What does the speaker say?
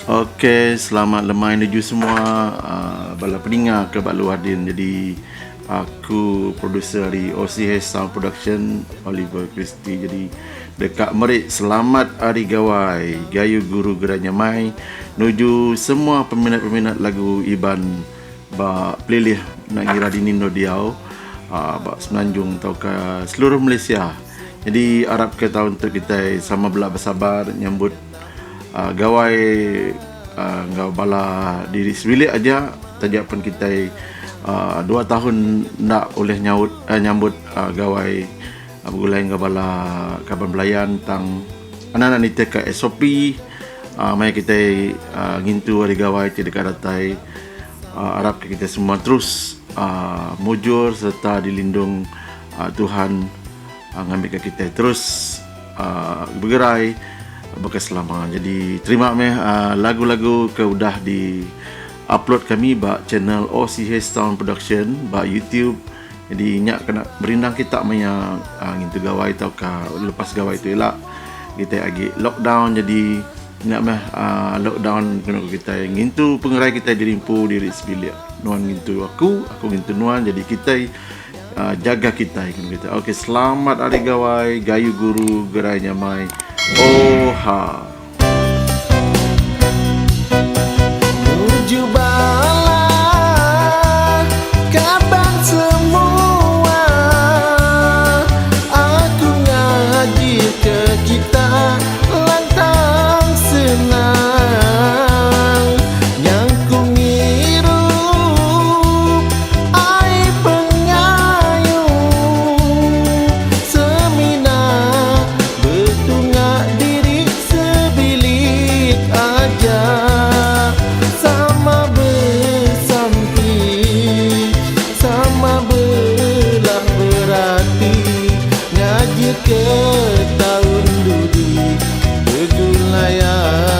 Okey, selamat lemai menuju semua bala pendengar ke Balu Hardin. Jadi aku producer di OCH Sound Production, Oliver Christie. Jadi dekat Merik, selamat Hari Gawai, Gayu Guru Geranya Mai menuju semua peminat-peminat lagu Iban ba playlist nak ngira di Nindo Diau ba Semenanjung atau ke seluruh Malaysia. Jadi harap kita untuk kita sama belak bersabar nyambut gawai ngau bala diri sebilik aja tajapan kita 2 tahun nak oleh nyambut gawai bergulai ngau bala kaban belayan tentang anak-anak nita ke SOP mai kita ngintu hari gawai tidak kadatai harap kita semua terus mujur serta dilindung Tuhan ngambil kita terus bergerai bekas lama. Jadi terima kasih lagu-lagu ke udah di upload kami ba channel OCH Sound Production ba YouTube. Jadi nyak kena berindang kita maya ngintu gawai tau ka lepas gawai tu elak kita lagi lockdown. Jadi nyak mah lockdown kena kita ngintu pengerai kita dirimpu diri sebilik. Nuan ngintu aku ngintu nuan. Jadi kita jaga kita kita. Okey, selamat Hari Gawai, Gayu Guru Geranya Mai. Oha. Menuju bala kabar semua, aku ngaji ke kita lantang senang, yang ku ngirup ai pengayuh semina bertunggak diri sebilik aja, sama bersampi sama belah berarti ngaji ke tahun dudi bergulayan.